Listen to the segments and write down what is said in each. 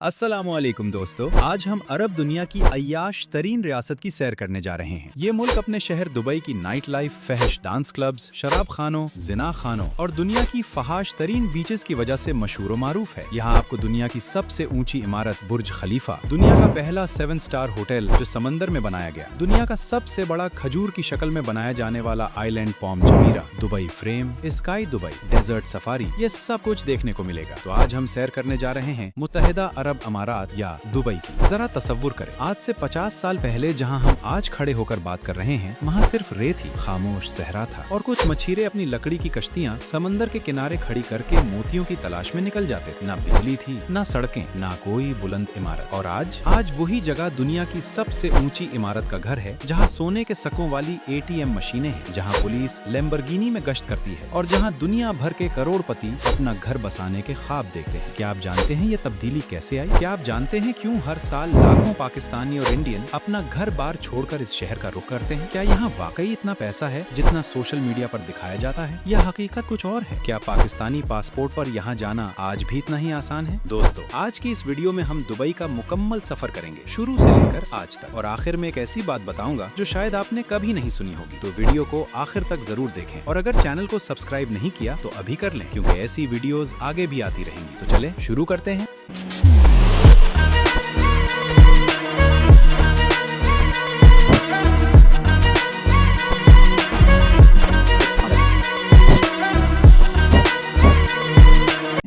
अस्सलामुअलैकुम दोस्तों, आज हम अरब दुनिया की अय्याश तरीन रियासत की सैर करने जा रहे हैं। ये मुल्क अपने शहर दुबई की नाइट लाइफ, फहश डांस क्लब्स, शराब खानों, जिना खानों और दुनिया की फहाश तरीन बीचेस की वजह से मशहूर मारूफ है। यहाँ आपको दुनिया की सबसे ऊंची इमारत बुर्ज खलीफा, दुनिया का पहला 7 स्टार होटल जो समंदर में बनाया गया, दुनिया का सबसे बड़ा खजूर की शक्ल में बनाया जाने वाला island Palm Jumeirah, Dubai Frame, Sky Dubai, desert safari, ये सब कुछ देखने को मिलेगा। तो आज हम सैर करने जा रहे हैं मुत्तहिदा अरब अमारात या दुबई की। जरा तसव्वुर करें, आज से 50 साल पहले जहां हम आज खड़े होकर बात कर रहे हैं, वहां सिर्फ रेत ही, खामोश सहरा था और कुछ मछीरे अपनी लकड़ी की कश्तियां समंदर के किनारे खड़ी करके मोतियों की तलाश में निकल जाते थे। ना बिजली थी, ना सड़कें, ना कोई बुलंद इमारत। और आज वही जगह दुनिया की सबसे ऊंची इमारत का घर है, जहाँ सोने के सकों वाली ATM मशीनें हैं, जहाँ पुलिस लैम्बोर्गिनी में गश्त करती है और जहाँ दुनिया भर के करोड़पति अपना घर बसाने के ख्वाब देखते हैं। क्या आप जानते हैं ये तब्दीली कैसे आई? क्या आप जानते हैं क्यों हर साल लाखों पाकिस्तानी और इंडियन अपना घर बार छोड़कर इस शहर का रुख करते हैं? क्या यहाँ वाकई इतना पैसा है जितना सोशल मीडिया पर दिखाया जाता है, या हकीकत कुछ और है? क्या पाकिस्तानी पासपोर्ट पर यहाँ जाना आज भी इतना ही आसान है? दोस्तों, आज की इस वीडियो में हम दुबई का मुकम्मल सफर करेंगे, शुरू से लेकर आज तक, और आखिर में एक ऐसी बात बताऊंगा जो शायद आपने कभी नहीं सुनी होगी। तो वीडियो को आखिर तक जरूर देखें और अगर चैनल को सब्सक्राइब नहीं किया तो अभी कर लें, क्योंकि ऐसी वीडियोस आगे भी आती रहेंगी। तो चले शुरू करते हैं।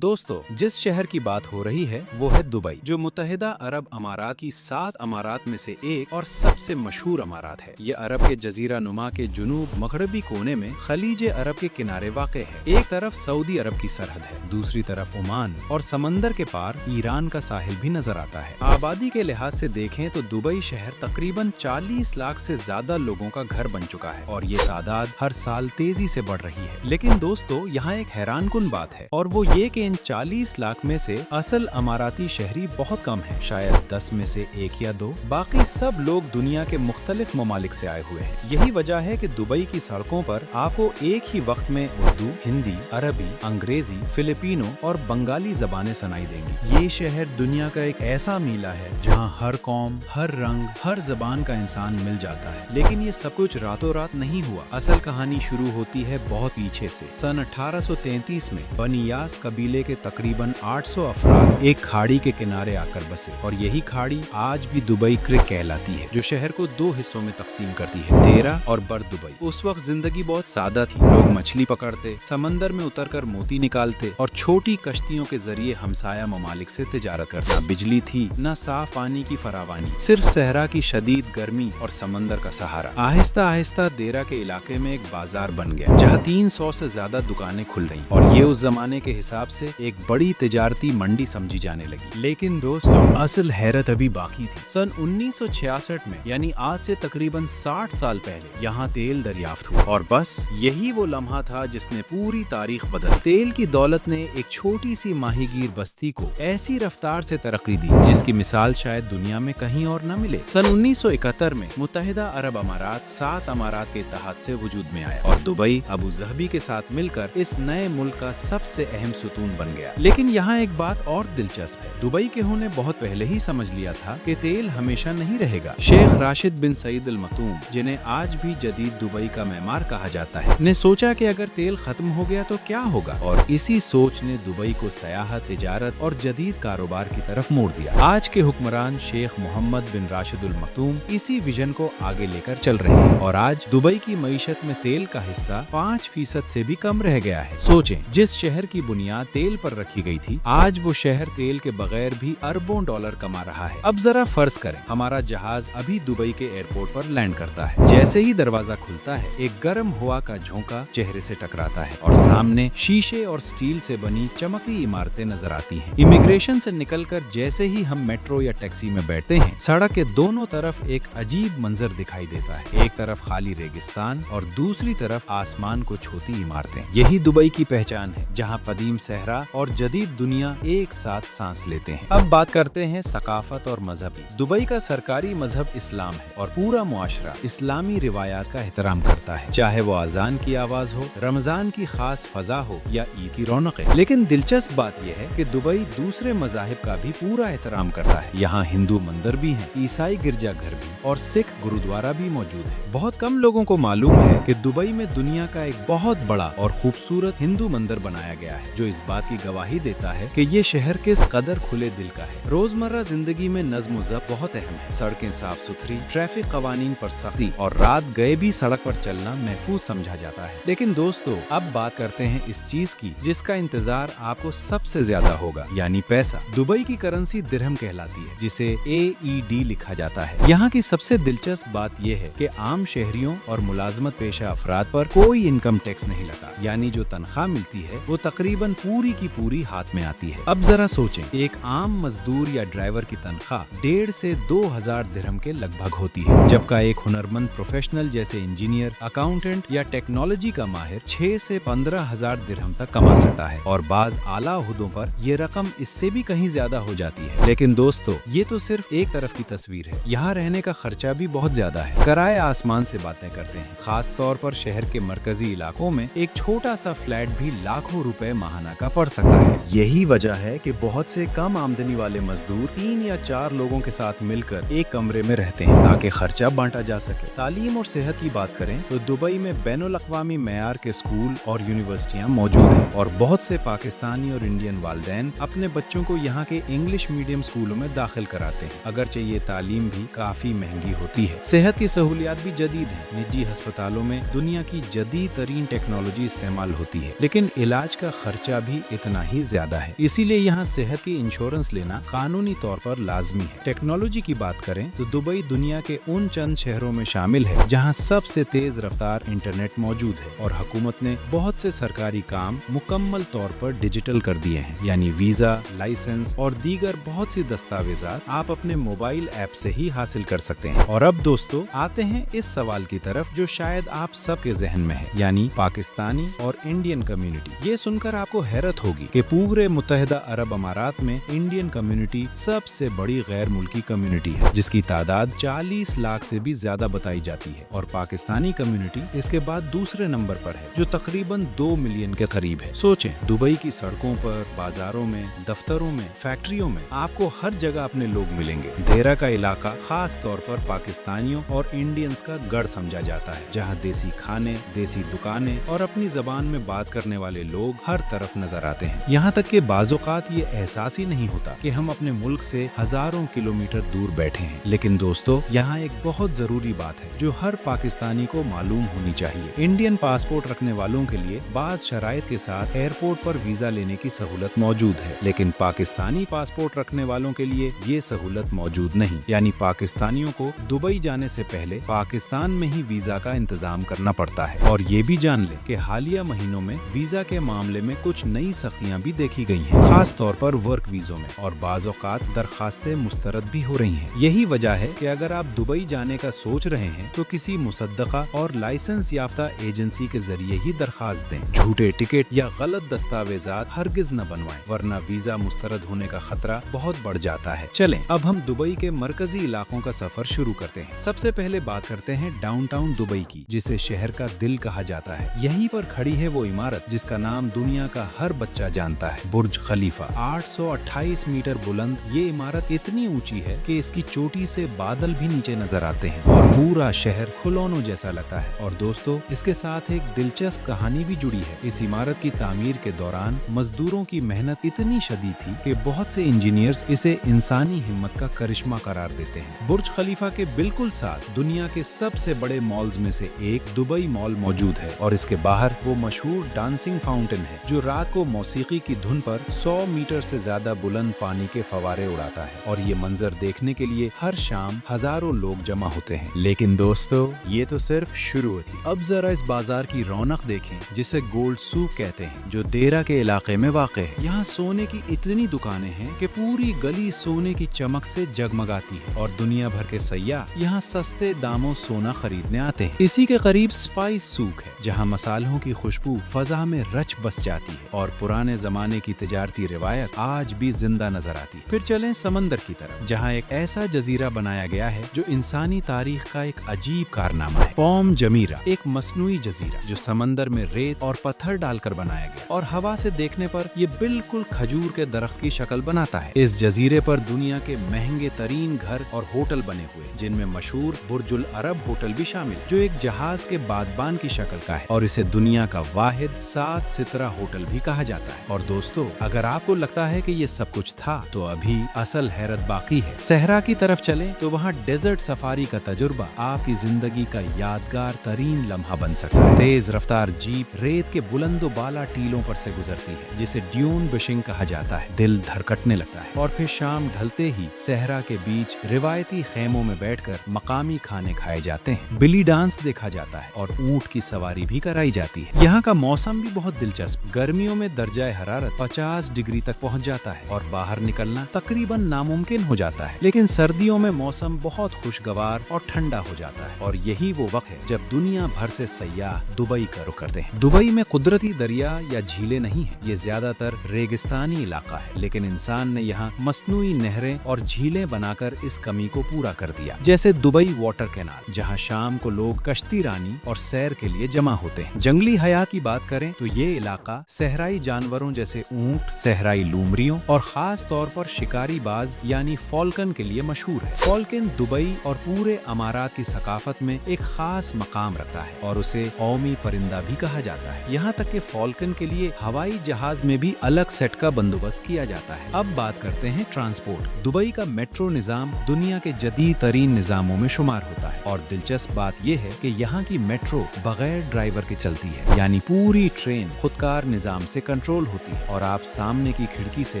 दोस्तों, जिस शहर की बात हो रही है वो है दुबई, जो मुत्तहिदा अरब अमारात की 7 अमारात में से एक और सबसे मशहूर अमारात है। ये अरब के जजीरा नुमा के जुनूब मगरबी कोने में खलीज अरब के किनारे वाक़ है। एक तरफ सऊदी अरब की सरहद है, दूसरी तरफ ओमान और समंदर के पार ईरान का साहिल भी नजर आता है। आबादी के लिहाज से देखें तो दुबई शहर तकरीबन 40 लाख से ज्यादा लोगों का घर बन चुका है और ये तादाद हर साल तेजी से बढ़ रही है। लेकिन दोस्तों, यहाँ एक हैरानकुन बात है और वो ये कि इन 40 लाख में से असल अमाराती शहरी बहुत कम हैं, शायद 10 में से 1 या 2। बाकी सब लोग दुनिया के मुख्तलिफ ममालिक से आए हुए हैं। यही वजह है कि दुबई की सड़कों पर आपको एक ही वक्त में उर्दू, हिंदी, अरबी, अंग्रेजी, फिलिपिनो और बंगाली जबानें सुनाई देंगी। ये शहर दुनिया का एक ऐसा मीला है जहाँ हर कौम, हर रंग, हर जबान का इंसान मिल जाता है। लेकिन ये सब कुछ रातों रात नहीं हुआ। असल कहानी शुरू होती है बहुत पीछे से। सन 1833 में बनियास कबीले के तकरीबन 800 अफराद एक खाड़ी के किनारे आकर बसे और यही खाड़ी आज भी दुबई क्रिक कहलाती है, जो शहर को 2 हिस्सों में तकसीम करती है, देरा और बर दुबई। उस वक्त जिंदगी बहुत सादा थी। लोग मछली पकड़ते, समंदर में उतरकर मोती निकालते और छोटी कश्तियों के जरिए हमसाया ममालिक से तिजारत करते। ना बिजली थी, ना साफ पानी की फरावानी, सिर्फ सहरा की शदीद गर्मी और समंदर का सहारा। आहिस्ता आहिस्ता देरा के इलाके में एक बाजार बन गया, जहाँ 300 से ज्यादा दुकानें खुल रही और ये उस जमाने के हिसाब से एक बड़ी तिजारती मंडी समझी जाने लगी। लेकिन दोस्तों, असल हैरत अभी बाकी थी। सन 1966 में, यानी आज से तकरीबन 60 साल पहले, यहाँ तेल दरियाफ्त हुआ और बस यही वो लम्हा था जिसने पूरी तारीख बदल। तेल की दौलत ने एक छोटी सी माहीगीर बस्ती को ऐसी रफ्तार से तरक्की दी जिसकी मिसाल शायद दुनिया में कहीं और न मिले। सन 1971 में मुत्तहिदा अरब अमारात 7 अमारात के इत्तेहाद से वजूद में आया और दुबई अबू ज़हबी के साथ मिलकर इस नए मुल्क का सबसे अहम सुतून बन गया। लेकिन यहाँ एक बात और दिलचस्प है। दुबई के ने बहुत पहले ही समझ लिया था कि तेल हमेशा नहीं रहेगा। शेख राशिद बिन सईद अल मखदूम, जिन्हें आज भी जदीद दुबई का मेमार कहा जाता है, ने सोचा कि अगर तेल खत्म हो गया तो क्या होगा, और इसी सोच ने दुबई को सयाहत, तिजारत और जदीद कारोबार की तरफ मोड़ दिया। आज के हुक्मरान शेख मोहम्मद बिन राशिद अल मखदूम इसी विजन को आगे लेकर चल रहे हैं और आज दुबई की मईशत में तेल का हिस्सा 5% से भी कम रह गया है। सोचें, जिस शहर की बुनियाद तेल पर रखी गई थी, आज वो शहर तेल के बगैर भी अरबों डॉलर कमा रहा है। अब जरा फर्ज करें, हमारा जहाज अभी दुबई के एयरपोर्ट पर लैंड करता है। जैसे ही दरवाजा खुलता है, एक गर्म हवा का झोंका चेहरे से टकराता है और सामने शीशे और स्टील से बनी चमकती इमारतें नजर आती हैं। इमिग्रेशन से निकलकर जैसे ही हम मेट्रो या टैक्सी में बैठते हैं, सड़क के दोनों तरफ एक अजीब मंजर दिखाई देता है। एक तरफ खाली रेगिस्तान और दूसरी तरफ आसमान को छूती इमारतें। यही दुबई की पहचान है, जहाँ कदीम सहरा माशरा और जदीद दुनिया एक साथ सांस लेते हैं। अब बात करते हैं सकाफत और मजहबी। दुबई का सरकारी मजहब इस्लाम है और पूरा मुआशरा इस्लामी रिवायात का एहतराम करता है, चाहे वो अजान की आवाज हो, रमजान की खास फजा हो या ईद की रौनकें। लेकिन दिलचस्प बात यह है कि दुबई दूसरे मजाहिब का भी पूरा एहतराम करता है। यहाँ हिंदू मंदिर भी हैं, ईसाई गिरजाघर भी और सिख गुरुद्वारा भी मौजूद है। बहुत कम लोगों को मालूम है कि दुबई में दुनिया का एक बहुत बड़ा और खूबसूरत हिंदू मंदिर बनाया गया है, जो इस बात की गवाही देता है कि ये शहर किस कदर खुले दिल का है। रोजमर्रा जिंदगी में नज्म ज़ब्त बहुत अहम है। सड़कें साफ सुथरी, ट्रैफिक कवानीन पर सख्ती और रात गए भी सड़क पर चलना महफूज समझा जाता है। लेकिन दोस्तों, अब बात करते हैं इस चीज की जिसका इंतजार आपको सबसे ज्यादा होगा, यानी पैसा। दुबई की करेंसी दिरहम कहलाती है, जिसे AED लिखा जाता है। यहाँ की सबसे दिलचस्प बात यह है कि आम शहरियों और मुलाजमत पेशा अफराद पर कोई इनकम टैक्स नहीं लगा, यानी जो तनख्वाह मिलती है वो तकरीबन पूरी की पूरी हाथ में आती है। अब जरा सोचें, एक आम मजदूर या ड्राइवर की तनख्वाह 1.5 से 2,000 दिरहम के लगभग होती है, जबकि एक हुनरमंद प्रोफेशनल जैसे इंजीनियर, अकाउंटेंट या टेक्नोलॉजी का माहिर 6 से 15,000 दिरहम तक कमा सकता है और बाज आला ओहदों पर ये रकम इससे भी कहीं ज्यादा हो जाती है। लेकिन दोस्तों, ये तो सिर्फ एक तरफ की तस्वीर है। यहाँ रहने का खर्चा भी बहुत ज्यादा है। किराए आसमान से बातें करते हैं। खास तौर पर शहर के मरकजी इलाकों में एक छोटा सा फ्लैट भी लाखों रुपए माहाना का पड़ सकता है। यही वजह है कि बहुत से कम आमदनी वाले मजदूर 3 या 4 लोगों के साथ मिलकर एक कमरे में रहते हैं ताकि खर्चा बांटा जा सके। तालीम और सेहत की बात करें तो दुबई में बैनुल अक़वामी मेयार के स्कूल और यूनिवर्सिटियां मौजूद हैं और बहुत से पाकिस्तानी और इंडियन वालिदैन अपने बच्चों को यहाँ के इंग्लिश मीडियम स्कूलों में दाखिल कराते हैं, अगरचे ये तालीम भी काफी महंगी होती है। सेहत की सहूलियात भी जदीद है। निजी अस्पतालों में दुनिया की जदीद तरीन टेक्नोलॉजी इस्तेमाल होती है, लेकिन इलाज का खर्चा भी इतना ही ज्यादा है। इसीलिए यहाँ सेहत की इंश्योरेंस लेना कानूनी तौर पर लाजमी है। टेक्नोलॉजी की बात करें तो दुबई दुनिया के उन चंद शहरों में शामिल है जहाँ सबसे तेज रफ्तार इंटरनेट मौजूद है और हुकूमत ने बहुत से सरकारी काम मुकम्मल तौर पर डिजिटल कर दिए हैं, यानी वीजा, लाइसेंस और दीगर बहुत सी दस्तावेजात आप अपने मोबाइल ऐप से ही हासिल कर सकते हैं। और अब दोस्तों, आते हैं इस सवाल की तरफ जो शायद आप सबके जहन में है, यानी पाकिस्तानी और इंडियन कम्युनिटी। ये सुनकर आपको हैरत होगी कि पूरे मुत्तहिदा अरब अमारात में इंडियन कम्युनिटी सबसे बड़ी गैर मुल्की कम्युनिटी है, जिसकी तादाद 40 लाख से भी ज्यादा बताई जाती है और पाकिस्तानी कम्युनिटी इसके बाद दूसरे नंबर पर है, जो तकरीबन 2 मिलियन के करीब है। सोचें, दुबई की सड़कों पर, बाजारों में, दफ्तरों में, फैक्ट्रियों में आपको हर जगह अपने लोग मिलेंगे। देरा का इलाका खास तौर पर पाकिस्तानियों और इंडियंस का गढ़ समझा जाता है, जहाँ देसी खाने, देसी दुकानें और अपनी जबान में बात करने वाले लोग हर तरफ नजर आते हैं। यहाँ तक कि बाज़ौक़ात ये एहसास ही नहीं होता कि हम अपने मुल्क से हजारों किलोमीटर दूर बैठे हैं। लेकिन दोस्तों, यहाँ एक बहुत जरूरी बात है जो हर पाकिस्तानी को मालूम होनी चाहिए। इंडियन पासपोर्ट रखने वालों के लिए बाज़ शराइत के साथ एयरपोर्ट पर वीजा लेने की सहूलत मौजूद है, लेकिन पाकिस्तानी पासपोर्ट रखने वालों के लिए ये सहूलत मौजूद नहीं। यानी पाकिस्तानियों को दुबई जाने से पहले पाकिस्तान में ही वीजा का इंतजाम करना पड़ता है। और ये भी जान लें कि हालिया महीनों में वीजा के मामले में कुछ नई सख्तियां भी देखी गई हैं, खास तौर पर वर्क वीजों में, और बाज़ औक़ात दरखास्तें मुस्तरद भी हो रही हैं। यही वजह है कि अगर आप दुबई जाने का सोच रहे हैं तो किसी मुसद्दक़ा और लाइसेंस याफ्ता एजेंसी के जरिए ही दरखास्त दें। झूठे टिकट या गलत दस्तावेजात हरगिज न बनवाएं, वरना वीजा मुस्तरद होने का खतरा बहुत बढ़ जाता है। चलें, अब हम दुबई के मरकजी इलाकों का सफर शुरू करते हैं। सबसे पहले बात करते हैं डाउनटाउन दुबई की, जिसे शहर का दिल कहा जाता है। यहीं पर खड़ी है वो इमारत जिसका नाम दुनिया का हर बच्चा जानता है, बुर्ज खलीफा। 828 मीटर बुलंद ये इमारत इतनी ऊंची है कि इसकी चोटी से बादल भी नीचे नजर आते हैं और पूरा शहर खिलौनों जैसा लगता है। और दोस्तों, इसके साथ एक दिलचस्प कहानी भी जुड़ी है। इस इमारत की तामीर के दौरान मजदूरों की मेहनत इतनी शदीद थी कि बहुत से इंजीनियर्स इसे इंसानी हिम्मत का करिश्मा करार देते हैं। बुर्ज खलीफा के बिल्कुल साथ दुनिया के सबसे बड़े मॉल्स में से एक दुबई मॉल मौजूद है और इसके बाहर वो मशहूर डांसिंग फाउंटेन है जो रात को मौसीकी की धुन पर 100 मीटर से ज्यादा बुलंद पानी के फवारे उड़ाता है। और ये मंजर देखने के लिए हर शाम हजारों लोग जमा होते हैं। लेकिन दोस्तों, ये तो सिर्फ शुरू थी। अब जरा इस बाजार की रौनक देखें, जिसे गोल्ड सूक कहते हैं, जो देरा के इलाके में वाक़ है। यहाँ सोने की इतनी दुकानें हैं कि पूरी गली सोने की चमक से जगमगाती है और दुनिया भर के सयाह यहाँ सस्ते दामों सोना खरीदने आते हैं। इसी के करीब स्पाइस सूक है, जहाँ मसालों की खुशबू फजा में रच बस जाती है और पुराने जमाने की तिजारती रिवायत आज भी जिंदा नजर आती है। फिर चलें समंदर की तरफ, जहाँ एक ऐसा जजीरा बनाया गया है जो इंसानी तारीख का एक अजीब कारनामा है। पॉम जमीरा, एक मसनूई जजीरा जो समंदर में रेत और पत्थर डालकर बनाया गया और हवा से देखने पर ये बिल्कुल खजूर के दरख्त की शक्ल बनाता है। इस जजीरे पर दुनिया के महंगे तरीन घर और होटल बने हुए, जिनमें मशहूर बुर्जुल अरब होटल भी शामिल है, जो एक जहाज के बादबान की शक्ल का है और इसे दुनिया का वाहिद 7 सितारा होटल भी कहा जाता है। और दोस्तों, अगर आपको लगता है कि ये सब कुछ था, तो अभी असल हैरत बाकी है। सहरा की तरफ चलें तो वहाँ डेजर्ट सफारी का तजुर्बा आपकी जिंदगी का यादगार तरीन लम्हा बन सकता है। तेज रफ्तार जीप रेत के बुलंदो बाला टीलों पर से गुजरती है, जिसे ड्यून बिशिंग कहा जाता है। दिल धड़कने लगता है। और फिर शाम ढलते ही सहरा के बीच रिवायती खेमों में बैठकर मकामी खाने खाए जाते हैं, बिली डांस देखा जाता है और ऊंट की सवारी भी कराई जाती है। यहाँ का मौसम भी बहुत दिलचस्प। गर्मियों में दर्जाए हरारत 50 डिग्री तक पहुँच जाता है और बाहर निकलना तकरीबन नामुमकिन हो जाता है। लेकिन सर्दियों में मौसम बहुत खुशगवार और ठंडा हो जाता है और यही वो वक्त है जब दुनिया भर से सयाह दुबई का रुख करते हैं। दुबई में कुदरती दरिया या झीलें नहीं है, ये ज्यादातर रेगिस्तानी इलाका है, लेकिन इंसान ने यहाँ मसनूई नहरें और झीलें बनाकर इस कमी को पूरा कर दिया। जैसे दुबई वाटर कैनाल, जहाँ शाम को लोग कश्ती रानी और सैर के लिए जमा होते हैं। जंगली हयात की बात करें तो ये इलाका सहराई जानवरों जैसे ऊंट, सहराई लूमरियों और खास तौर पर शिकारी बाज यानी फॉल्कन के लिए मशहूर है। फॉल्कन दुबई और पूरे अमारात की सकाफत में एक खास मकाम रखता है और उसे कौमी परिंदा भी कहा जाता है। यहाँ तक कि फॉल्कन के लिए हवाई जहाज में भी अलग सेट का बंदोबस्त किया जाता है। अब बात करते हैं ट्रांसपोर्ट। दुबई का मेट्रो निजाम दुनिया के जदीद तरीन निजामों में शुमार होता है और दिलचस्प बात यह है कि यहाँ की मेट्रो बगैर ड्राइवर के चलती है, यानी पूरी ट्रेन खुदकार निजाम से कंट्रोल होती है और आप सामने की खिड़की से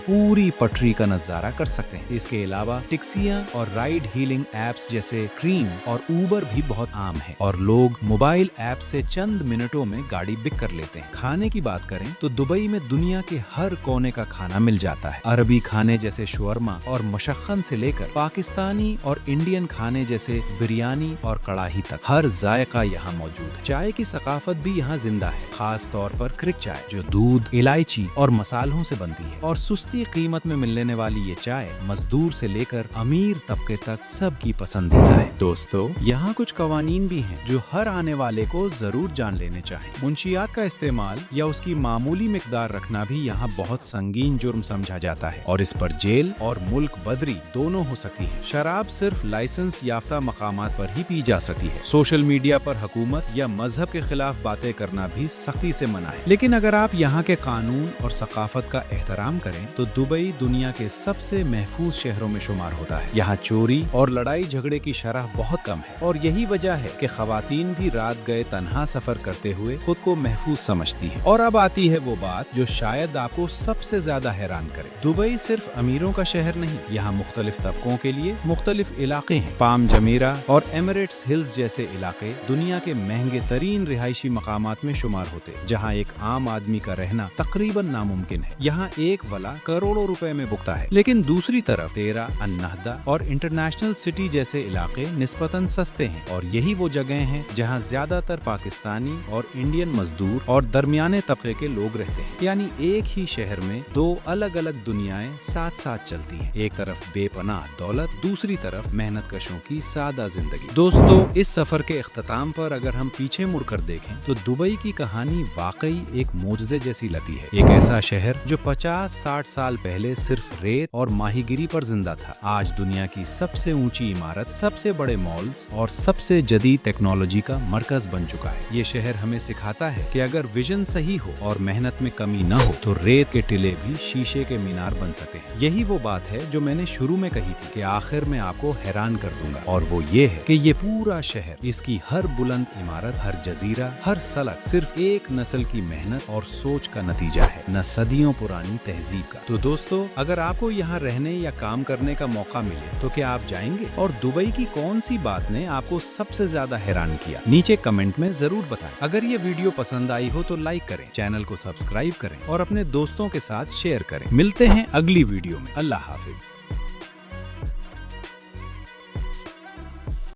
पूरी पटरी का नजारा कर सकते हैं। इसके अलावा टैक्सियां और राइड हीलिंग एप्स जैसे क्रीम और ऊबर भी बहुत आम है और लोग मोबाइल ऐप से चंद मिनटों में गाड़ी बुक कर लेते हैं। खाने की बात करें तो दुबई में दुनिया के हर कोने का खाना मिल जाता है। अरबी खाने जैसे शवरमा और मशक्कन से लेकर पाकिस्तानी और इंडियन खाने जैसे बिरयानी और कड़ाही तक हर जायका यहाँ मौजूद है। चाय की सकाफत भी यहाँ जिंदा है, खास तौर पर क्रिक चाय जो दूध, इलायची और मसालों से बनती है और सुस्ती कीमत में मिलने वाली ये चाय मजदूर से लेकर अमीर तबके तक सबकी पसंदीदा है। दोस्तों, यहाँ कुछ कवानीन भी हैं जो हर आने वाले को जरूर जान लेने चाहिए। मुंशियात का इस्तेमाल या उसकी मामूली मिकदार रखना भी यहाँ बहुत संगीन जुर्म समझा जाता है और इस पर जेल और मुल्क बदरी दोनों हो सकती है। शराब सिर्फ लाइसेंस याफ्ता मकामात पर ही पी जा सकती है। सोशल मीडिया पर हुकूमत या मजहब के खिलाफ बातें करना भी सख्ती से मना है। लेकिन अगर आप यहाँ के कानून और सकाफत का एहतराम करें तो दुबई दुनिया के सबसे महफूज शहरों में शुमार होता है। यहाँ चोरी और लड़ाई झगड़े की शरह बहुत कम है और यही वजह है कि खवातीन भी रात गए तन्हा सफर करते हुए खुद को महफूज समझती हैं। और अब आती है वो बात जो शायद आपको सबसे ज्यादा हैरान करे। दुबई सिर्फ अमीरों का शहर नहीं, यहाँ मुख्तलिफ तबकों के लिए मुख्तलिफ इलाके हैं। पाम जमीरा और एमिरेट्स हिल्स जैसे इलाके दुनिया के महंगे तरीन रिहायशी मकामात में शुमार होते, जहाँ एक आम आदमी का रहना तकरीबन नामुमकिन है। यहाँ एक वला करोड़ों रुपए में बुकता है, लेकिन दूसरी तरफ तेरा, अन्नहदा और इंटरनेशनल सिटी जैसे इलाके निस्बतन सस्ते हैं और यही वो जगह हैं जहाँ ज्यादातर पाकिस्तानी और इंडियन मजदूर और दरमियाने तबके के लोग रहते हैं। यानी एक ही शहर में दो अलग अलग दुनियाएं साथ साथ चलती हैं। एक तरफ बेपनाह दौलत, दूसरी तरफ मेहनत कशों की सादा जिंदगी। दोस्तों, इस सफर के इख्तिताम पर अगर हम पीछे मुड़कर देखें तो दुबई की कहानी वाकई एक मोजज़े जैसी लगती है। एक ऐसा शहर जो 50-60 साल पहले सिर्फ रेत और माहीगिरी पर जिंदा था, आज दुनिया की सबसे ऊंची इमारत, सबसे बड़े मॉल्स और सबसे जदीद टेक्नोलॉजी का मरकज बन चुका है। ये शहर हमें सिखाता है कि अगर विजन सही हो और मेहनत में कमी न हो तो रेत के टिले भी शीशे के मीनार बन सकते हैं। यही वो बात है जो मैंने शुरू में कही थी कि आखिर में आपको हैरान कर दूंगा, और वो ये है कि ये पूरा शहर, इसकी हर बुलंद इमारत, हर जजीरा, हर सड़क सिर्फ एक नस्ल की मेहनत और सोच का नतीजा है, न सदियों पुरानी तहजीब का। तो दोस्तों, अगर आपको यहाँ रहने या काम करने का मौका मिले तो क्या आप जाएंगे? और दुबई की कौन सी बात ने आपको सबसे ज्यादा हैरान किया? नीचे कमेंट में जरूर बताएं। अगर ये वीडियो पसंद आई हो तो लाइक करें, चैनल को सब्सक्राइब करें और अपने दोस्तों के साथ शेयर करें। मिलते हैं अगली वीडियो में। अल्लाह हाफिज।